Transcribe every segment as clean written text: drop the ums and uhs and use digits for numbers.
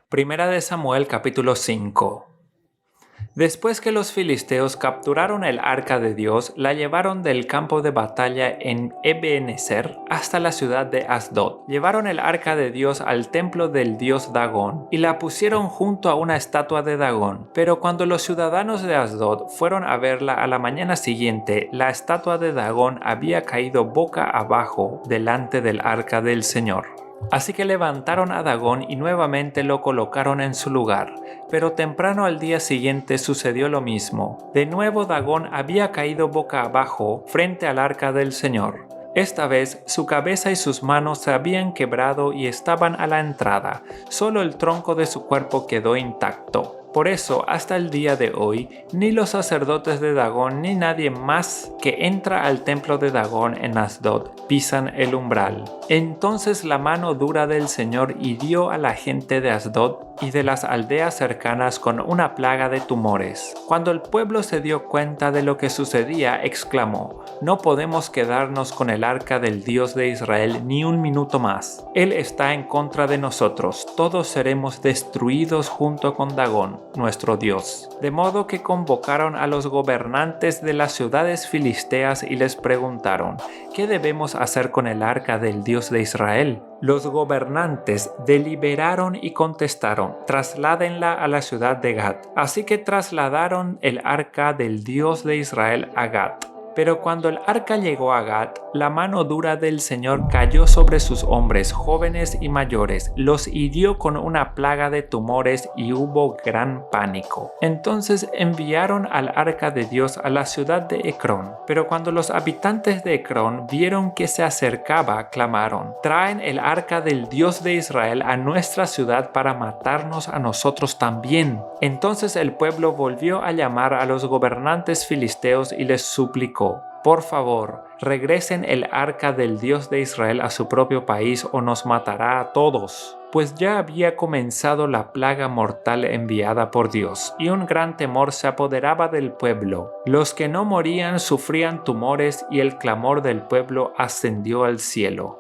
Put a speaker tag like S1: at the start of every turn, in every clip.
S1: Primera de Samuel capítulo 5. Después que los filisteos capturaron el arca de Dios, la llevaron del campo de batalla en Ebenezer hasta la ciudad de Asdod. Llevaron el arca de Dios al templo del dios Dagón y la pusieron junto a una estatua de Dagón. Pero cuando los ciudadanos de Asdod fueron a verla a la mañana siguiente, la estatua de Dagón había caído boca abajo delante del arca del Señor. Así que levantaron a Dagón y nuevamente lo colocaron en su lugar. Pero temprano al día siguiente sucedió lo mismo. De nuevo Dagón había caído boca abajo frente al arca del Señor. Esta vez su cabeza y sus manos se habían quebrado y estaban a la entrada. Solo el tronco de su cuerpo quedó intacto. Por eso, hasta el día de hoy, ni los sacerdotes de Dagón ni nadie más que entra al templo de Dagón en Asdod pisan el umbral. Entonces la mano dura del Señor hirió a la gente de Asdod y de las aldeas cercanas con una plaga de tumores. Cuando el pueblo se dio cuenta de lo que sucedía, exclamó: «No podemos quedarnos con el arca del Dios de Israel ni un minuto más. Él está en contra de nosotros. Todos seremos destruidos junto con Dagón, nuestro Dios». De modo que convocaron a los gobernantes de las ciudades filisteas y les preguntaron: «¿Qué debemos hacer con el arca del Dios de Israel?». Los gobernantes deliberaron y contestaron: «Trasládenla a la ciudad de Gat». Así que trasladaron el arca del Dios de Israel a Gat. Pero cuando el arca llegó a Gat, la mano dura del Señor cayó sobre sus hombres, jóvenes y mayores, los hirió con una plaga de tumores y hubo gran pánico. Entonces enviaron al arca de Dios a la ciudad de Ecrón. Pero cuando los habitantes de Ecrón vieron que se acercaba, clamaron: «Traen el arca del Dios de Israel a nuestra ciudad para matarnos a nosotros también». Entonces el pueblo volvió a llamar a los gobernantes filisteos y les suplicó: «Por favor, regresen el arca del Dios de Israel a su propio país o nos matará a todos». Pues ya había comenzado la plaga mortal enviada por Dios, y un gran temor se apoderaba del pueblo. Los que no morían sufrían tumores y el clamor del pueblo ascendió al cielo.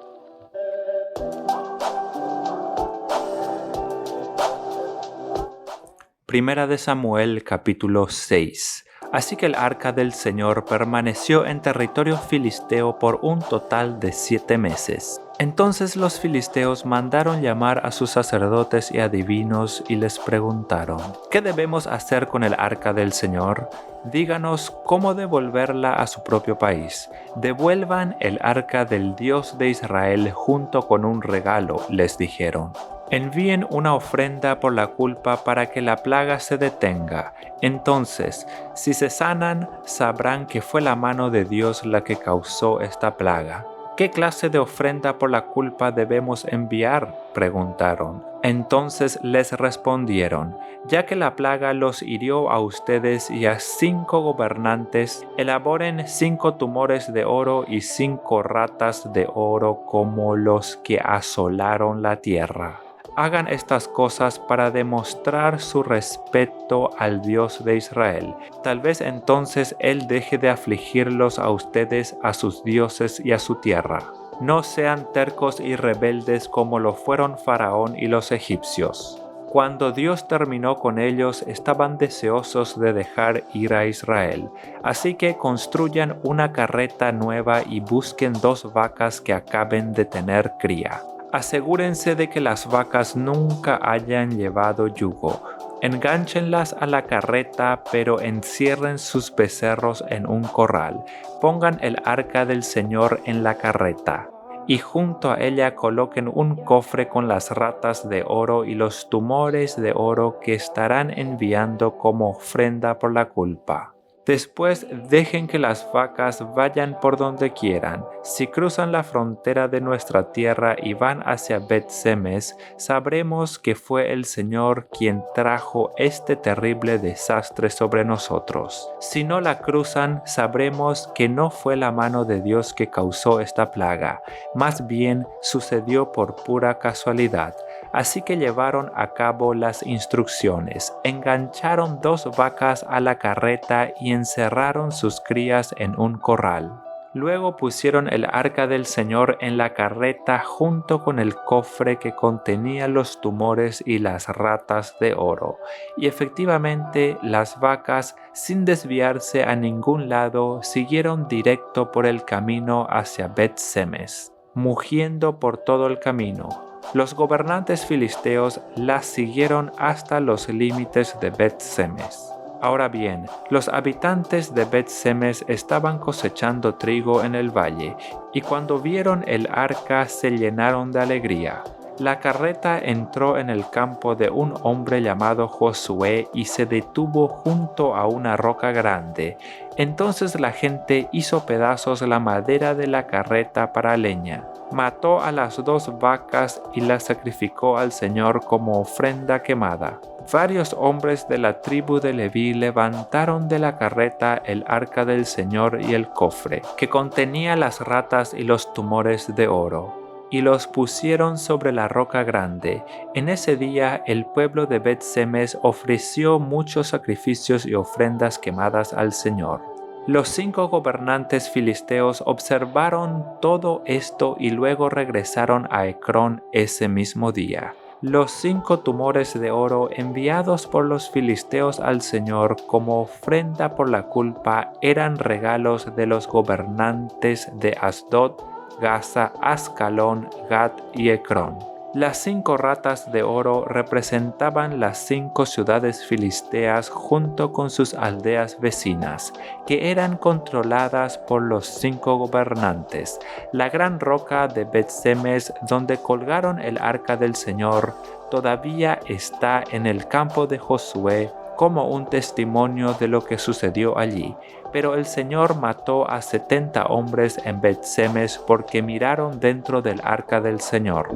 S1: Primera de Samuel capítulo 6. Así que el arca del Señor permaneció en territorio filisteo por un total de 7 meses. Entonces los filisteos mandaron llamar a sus sacerdotes y adivinos y les preguntaron: «¿Qué debemos hacer con el arca del Señor? Díganos cómo devolverla a su propio país». «Devuelvan el arca del Dios de Israel junto con un regalo», les dijeron. «Envíen una ofrenda por la culpa para que la plaga se detenga. Entonces, si se sanan, sabrán que fue la mano de Dios la que causó esta plaga». «¿Qué clase de ofrenda por la culpa debemos enviar?», preguntaron. Entonces les respondieron: «Ya que la plaga los hirió a ustedes y a 5 gobernantes, elaboren 5 tumores de oro y 5 ratas de oro como los que asolaron la tierra. Hagan estas cosas para demostrar su respeto al Dios de Israel. Tal vez entonces Él deje de afligirlos a ustedes, a sus dioses y a su tierra. No sean tercos y rebeldes como lo fueron Faraón y los egipcios. Cuando Dios terminó con ellos, estaban deseosos de dejar ir a Israel. Así que construyan una carreta nueva y busquen 2 vacas que acaben de tener cría. Asegúrense de que las vacas nunca hayan llevado yugo. Engánchenlas a la carreta, pero encierren sus becerros en un corral. Pongan el arca del Señor en la carreta, y junto a ella coloquen un cofre con las ratas de oro y los tumores de oro que estarán enviando como ofrenda por la culpa. Después dejen que las vacas vayan por donde quieran. Si cruzan la frontera de nuestra tierra y van hacia Bet-Semes, sabremos que fue el Señor quien trajo este terrible desastre sobre nosotros. Si no la cruzan, sabremos que no fue la mano de Dios que causó esta plaga, más bien sucedió por pura casualidad. Así que llevaron a cabo las instrucciones, engancharon 2 vacas a la carreta y encerraron sus crías en un corral. Luego pusieron el arca del Señor en la carreta junto con el cofre que contenía los tumores y las ratas de oro. Y efectivamente las vacas, sin desviarse a ningún lado, siguieron directo por el camino hacia Bet-Semes, mugiendo por todo el camino. Los gobernantes filisteos las siguieron hasta los límites de Bet-Semes. Ahora bien, los habitantes de Bet-Semes estaban cosechando trigo en el valle, y cuando vieron el arca se llenaron de alegría. La carreta entró en el campo de un hombre llamado Josué y se detuvo junto a una roca grande. Entonces la gente hizo pedazos la madera de la carreta para leña. Mató a las 2 vacas y las sacrificó al Señor como ofrenda quemada. Varios hombres de la tribu de Leví levantaron de la carreta el arca del Señor y el cofre, que contenía las ratas y los tumores de oro, y los pusieron sobre la roca grande. En ese día el pueblo de Bet-Semes ofreció muchos sacrificios y ofrendas quemadas al Señor. Los 5 gobernantes filisteos observaron todo esto y luego regresaron a Ecrón ese mismo día. Los 5 tumores de oro enviados por los filisteos al Señor como ofrenda por la culpa eran regalos de los gobernantes de Asdod, Gaza, Ascalón, Gat y Ecrón. Las 5 ratas de oro representaban las 5 ciudades filisteas junto con sus aldeas vecinas, que eran controladas por los 5 gobernantes. La gran roca de Bet-Semes, donde colgaron el arca del Señor, todavía está en el campo de Josué como un testimonio de lo que sucedió allí. Pero el Señor mató a 70 hombres en Bet-Semes porque miraron dentro del arca del Señor.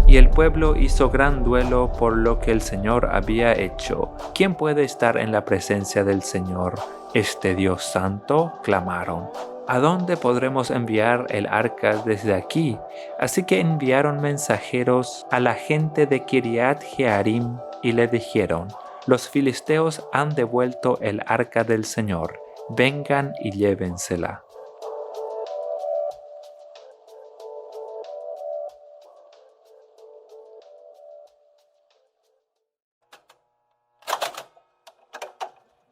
S1: Y el pueblo hizo gran duelo por lo que el Señor había hecho. ¿Quién puede estar en la presencia del Señor, este Dios santo?, clamaron. ¿A dónde podremos enviar el arca desde aquí? Así que enviaron mensajeros a la gente de Kiriat Jearim y le dijeron: los filisteos han devuelto el arca del Señor. Vengan y llévensela.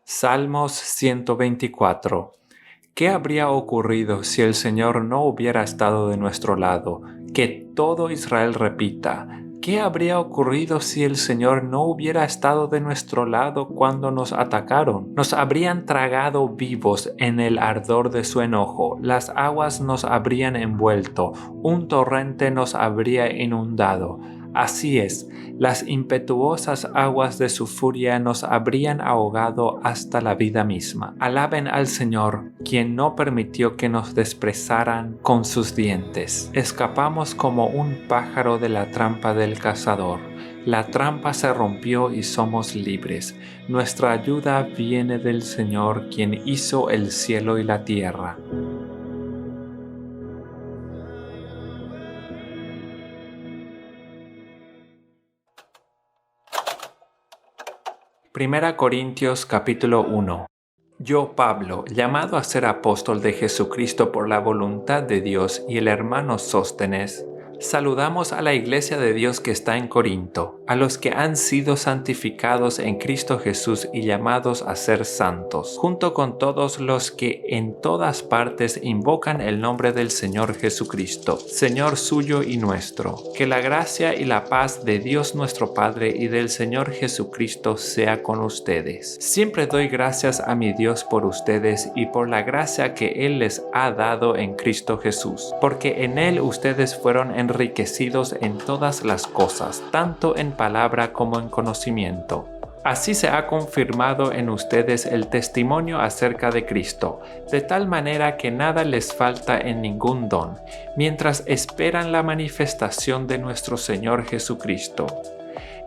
S1: Salmos 124. ¿Qué habría ocurrido si el Señor no hubiera estado de nuestro lado? Que todo Israel repita: ¿qué habría ocurrido si el Señor no hubiera estado de nuestro lado cuando nos atacaron? Nos habrían tragado vivos en el ardor de su enojo, las aguas nos habrían envuelto, un torrente nos habría inundado. Así es, las impetuosas aguas de su furia nos habrían ahogado hasta la vida misma. Alaben al Señor, quien no permitió que nos desprezaran con sus dientes. Escapamos como un pájaro de la trampa del cazador. La trampa se rompió y somos libres. Nuestra ayuda viene del Señor, quien hizo el cielo y la tierra. Primera Corintios capítulo 1. Yo, Pablo, llamado a ser apóstol de Jesucristo por la voluntad de Dios, y el hermano Sóstenes, saludamos a la iglesia de Dios que está en Corinto, a los que han sido santificados en Cristo Jesús y llamados a ser santos, junto con todos los que en todas partes invocan el nombre del Señor Jesucristo, Señor suyo y nuestro. Que la gracia y la paz de Dios nuestro Padre y del Señor Jesucristo sea con ustedes. Siempre doy gracias a mi Dios por ustedes y por la gracia que Él les ha dado en Cristo Jesús, porque en Él ustedes fueron enriquecidos en todas las cosas, tanto en palabra como en conocimiento. Así se ha confirmado en ustedes el testimonio acerca de Cristo, de tal manera que nada les falta en ningún don, mientras esperan la manifestación de nuestro Señor Jesucristo,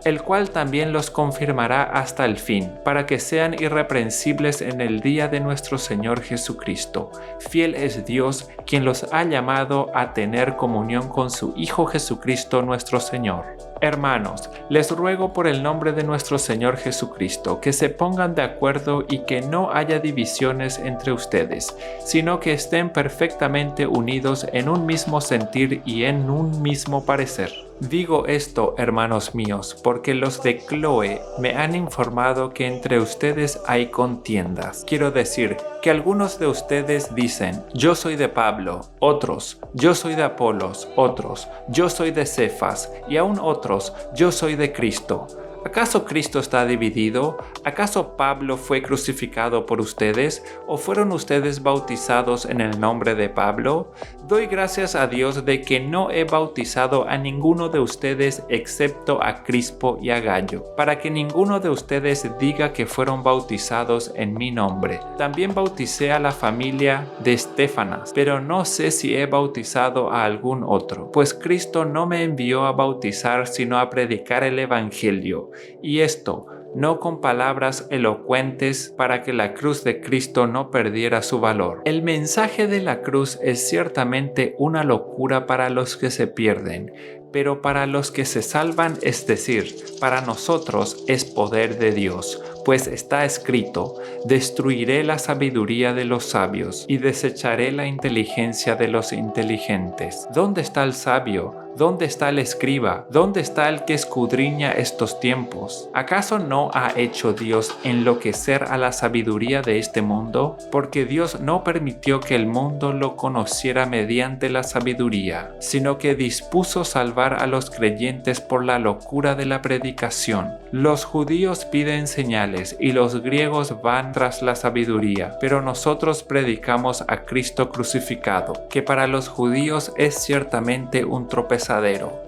S1: el cual también los confirmará hasta el fin, para que sean irreprensibles en el día de nuestro Señor Jesucristo. Fiel es Dios, quien los ha llamado a tener comunión con su Hijo Jesucristo nuestro Señor. Hermanos, les ruego por el nombre de nuestro Señor Jesucristo que se pongan de acuerdo y que no haya divisiones entre ustedes, sino que estén perfectamente unidos en un mismo sentir y en un mismo parecer. Digo esto, hermanos míos, porque los de Cloe me han informado que entre ustedes hay contiendas. Quiero decir que algunos de ustedes dicen, yo soy de Pablo, otros, yo soy de Apolos, otros, yo soy de Cefas, y aún otros, yo soy de Cristo. ¿Acaso Cristo está dividido? ¿Acaso Pablo fue crucificado por ustedes? ¿O fueron ustedes bautizados en el nombre de Pablo? Doy gracias a Dios de que no he bautizado a ninguno de ustedes excepto a Crispo y a Gayo, para que ninguno de ustedes diga que fueron bautizados en mi nombre. También bauticé a la familia de Estéfanas, pero no sé si he bautizado a algún otro, pues Cristo no me envió a bautizar sino a predicar el Evangelio. Y esto, no con palabras elocuentes para que la cruz de Cristo no perdiera su valor. El mensaje de la cruz es ciertamente una locura para los que se pierden, pero para los que se salvan, es decir, para nosotros es poder de Dios, pues está escrito, destruiré la sabiduría de los sabios y desecharé la inteligencia de los inteligentes. ¿Dónde está el sabio? ¿Dónde está el escriba? ¿Dónde está el que escudriña estos tiempos? ¿Acaso no ha hecho Dios enloquecer a la sabiduría de este mundo? Porque Dios no permitió que el mundo lo conociera mediante la sabiduría, sino que dispuso salvar a los creyentes por la locura de la predicación. Los judíos piden señales y los griegos van tras la sabiduría, pero nosotros predicamos a Cristo crucificado, que para los judíos es ciertamente un tropezadero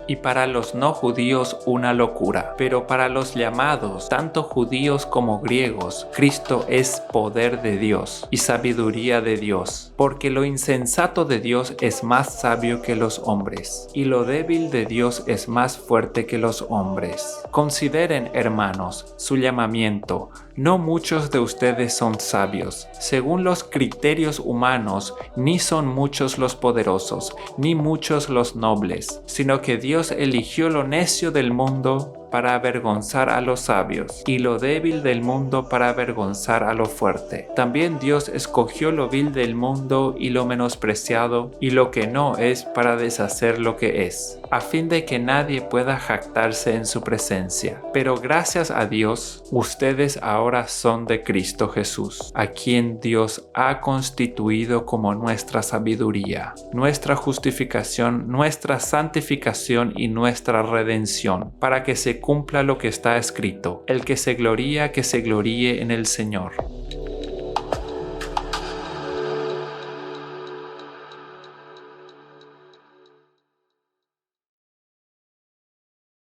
S1: y para los no judíos una locura, pero para los llamados, tanto judíos como griegos, Cristo es poder de Dios y sabiduría de Dios, porque lo insensato de Dios es más sabio que los hombres, y lo débil de Dios es más fuerte que los hombres. Consideren, hermanos, su llamamiento. No muchos de ustedes son sabios. Según los criterios humanos, ni son muchos los poderosos, ni muchos los nobles, sino que Dios eligió lo necio del mundo para avergonzar a los sabios, y lo débil del mundo para avergonzar a lo fuerte. También Dios escogió lo vil del mundo y lo menospreciado, y lo que no es para deshacer lo que es, a fin de que nadie pueda jactarse en su presencia. Pero gracias a Dios, ustedes ahora son de Cristo Jesús, a quien Dios ha constituido como nuestra sabiduría, nuestra justificación, nuestra santificación y nuestra redención, para que se cumpla lo que está escrito: el que se gloríe en el Señor.